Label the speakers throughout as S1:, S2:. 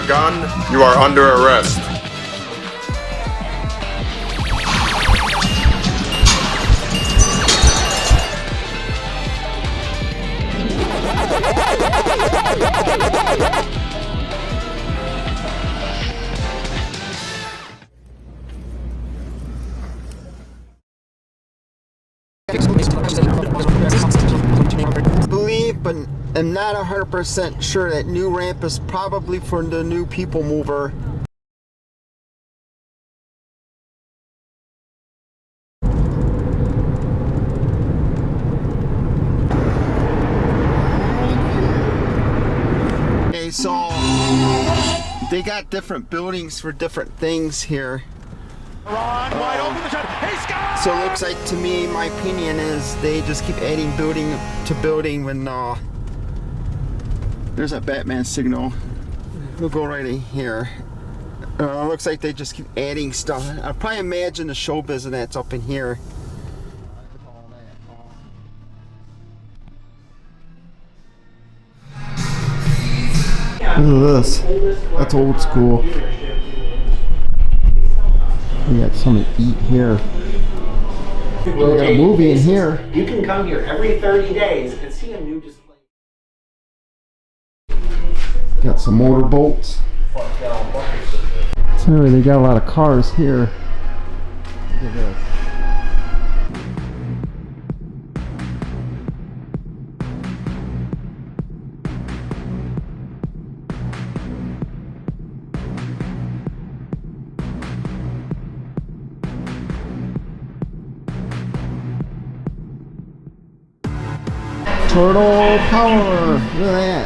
S1: a gun, you are under arrest.
S2: Believe, but am not 100% sure that new ramp is probably for the new people mover. Okay, so they got different buildings for different things here.
S3: Wide open the shot. He scores!
S2: So it looks like, to me, my opinion is they just keep adding building to building when there's a Batman signal. We'll go right in here. Looks like they just keep adding stuff. I probably imagine the show business that's up in here. Look at this. That's old school. We got something to eat here. We got a movie in here.
S4: You can come here every 30 days and see a new display.
S2: Got some motorboats. So they got a lot of cars here. Look at this. Turtle power! Look at that!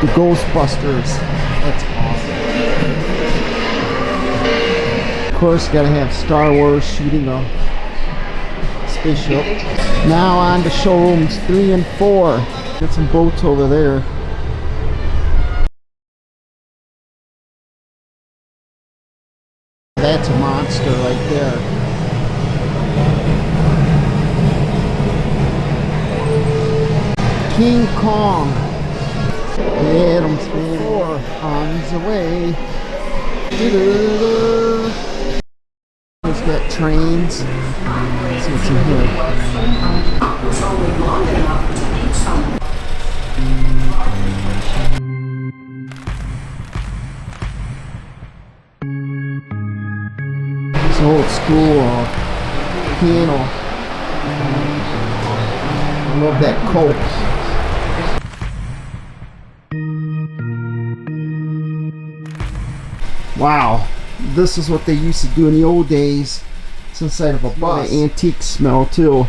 S2: The Ghostbusters. That's awesome. Of course, you gotta have Star Wars shooting a spaceship. Now on to showrooms 3 and 4. Got some boats over there. That's a monster right there. King Kong. Adam's Family on his way. He's got trains. Let's see what's in here. It's old school piano. I love that coat. Wow, this is what they used to do in the old days. It's inside of a bus. The antique smell too.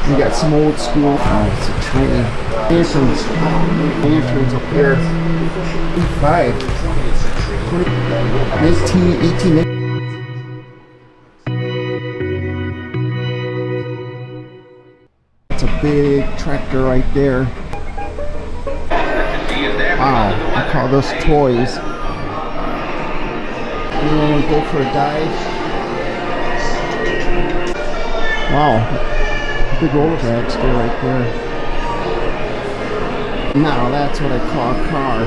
S2: We got some old school. Oh, it's a train. Lanterns up here. 5. 1918. It's a big tractor right there. Wow, I call this toys. You want to go for a dive? Wow, big old dragster right there. Now that's what I call a car.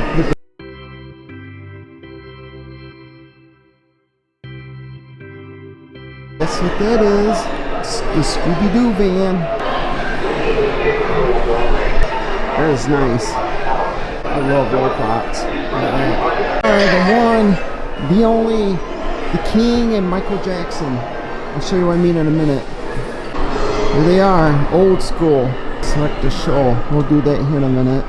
S2: That's what that is. It's the Scooby-Doo van. That is nice. I love robots. Alright, the one, the only, the King and Michael Jackson. I'll show you what I mean in a minute. Here they are, old school. Select the show. We'll do that here in a minute.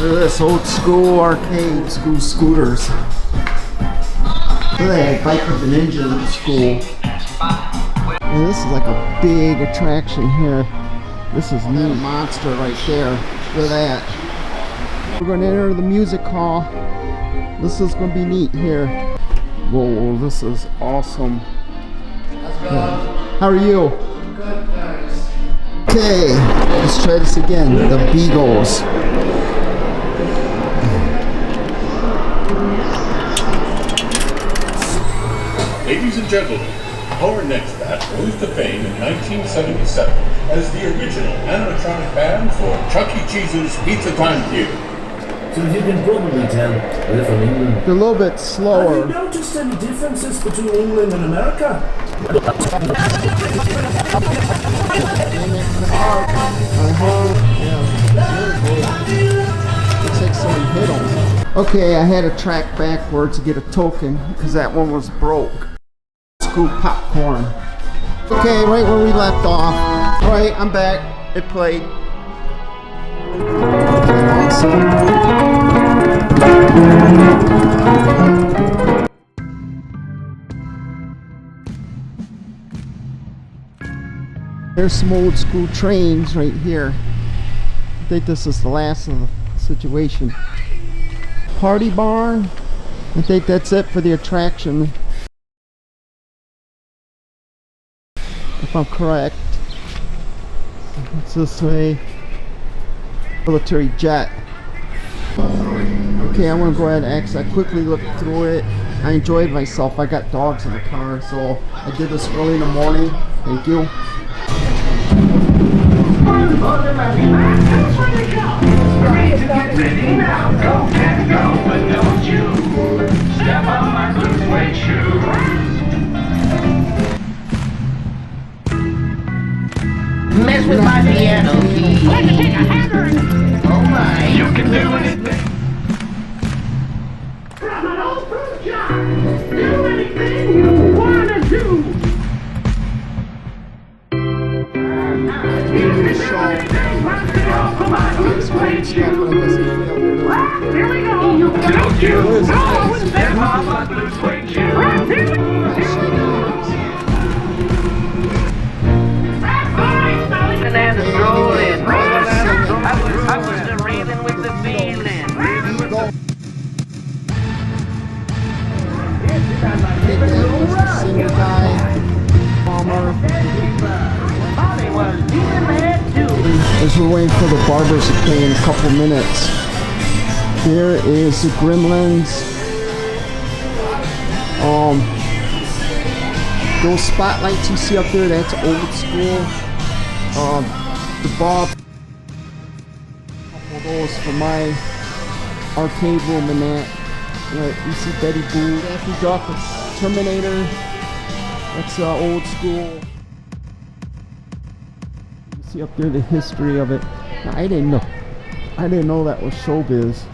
S2: Look at this old school arcade, school scooters. Look at that, Biker the Ninja school. And this is like a big attraction here. This is neat. Monster right there. Look at that. We're going to enter the music hall. This is going to be neat here. Whoa, this is awesome. How are you?
S3: Good, thanks.
S2: Okay, let's try this again. The Beagles.
S5: gentlemen, our next act rose to fame in 1977 as the original animatronic band for Chuck E. Cheese's Pizza Time Theater.
S6: So as you can probably tell, we're from England.
S2: They're a little bit
S6: Have
S2: slower.
S6: you noticed any differences between England and America?
S2: Looks like someone hit them. Okay, I had to track backwards to get a token because that one was broke. Scoop popcorn. Okay, right where we left off. Alright, I'm back. It played. There's some old school trains right here. I think this is the last of the situation. Party barn. I think that's it for the attraction. If I'm correct. It's this way. Military jet. Okay, I want to go ahead and exit. I quickly looked through it. I enjoyed myself. I got dogs in the car, so I did this early in the morning. Thank you.
S4: Mess with my piano key. Oh my. You can do anything. From an open job. Do anything you wanna do. Here we go. Don't you know it's that mama blue suede shoe? And strolling. I was the reeling with the feeling.
S2: Single guy, bomber. As we're waiting for the barbers to play in a couple minutes. Here is the Gremlins. Those spotlights you see up there, that's old school. The Bob. Couple of those for my arcade room and that. You see Betty Boo, Daffy Duck, Terminator. That's old school. You see up there the history of it. Now, I didn't know that was Showbiz.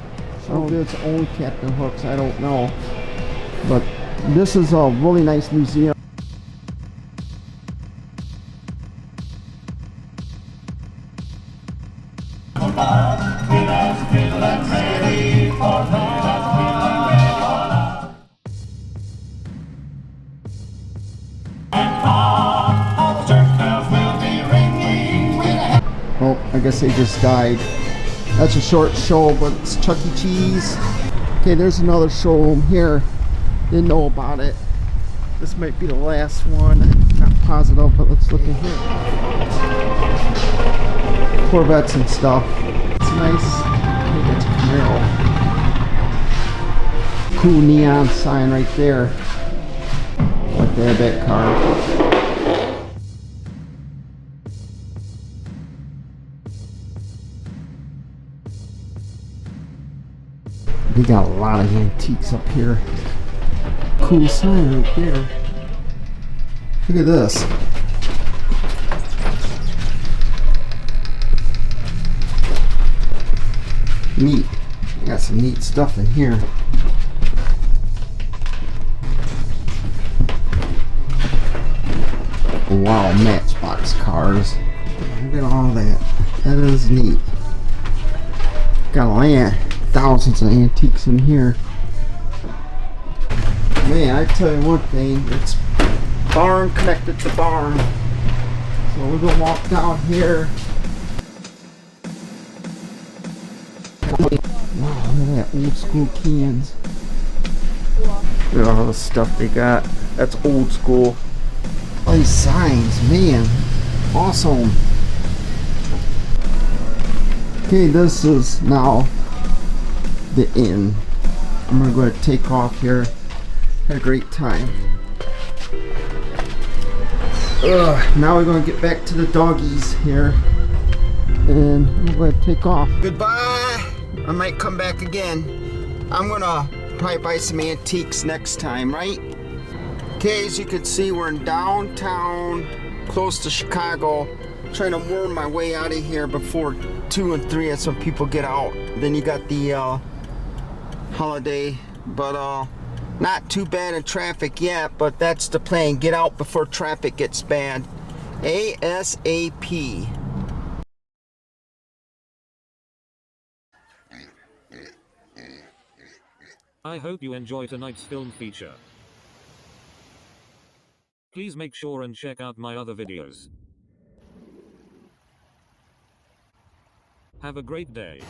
S2: Showbiz owned Captain Hooks. I don't know, but this is a really nice museum. Oh, I guess they just died. That's a short show, but it's Chuck E. Cheese. Okay, there's another showroom here. Didn't know about it. This might be the last one. Not positive, but let's look in here. Corvettes and stuff. It's nice. I think it's a Camaro. Cool neon sign right there. Like they have that car. We got a lot of antiques up here. Cool sign right there. Look at this. Neat. Got some neat stuff in here. Wow, Matchbox cars. Look at all that. That is neat. Got a land. Thousands of antiques in here. Man, I tell you one thing, it's barn connected to barn. So we're gonna walk down here. Wow, look at that old school cans. Look at all the stuff they got. That's old school. All these signs, man. Awesome. Okay, this is now the inn. I'm gonna go ahead and take off here. Had a great time. Now we're gonna get back to the doggies here, and I'm gonna take off. Goodbye. I might come back again. I'm gonna probably buy some antiques next time, right? Okay, as you can see, we're in downtown, close to Chicago. Trying to worm my way out of here before 2 and 3 as some people get out. Then you got the holiday, but not too bad in traffic yet, but that's the plan. Get out before traffic gets bad. ASAP.
S7: I hope you enjoy tonight's film feature. Please make sure and check out my other videos. Have a great day.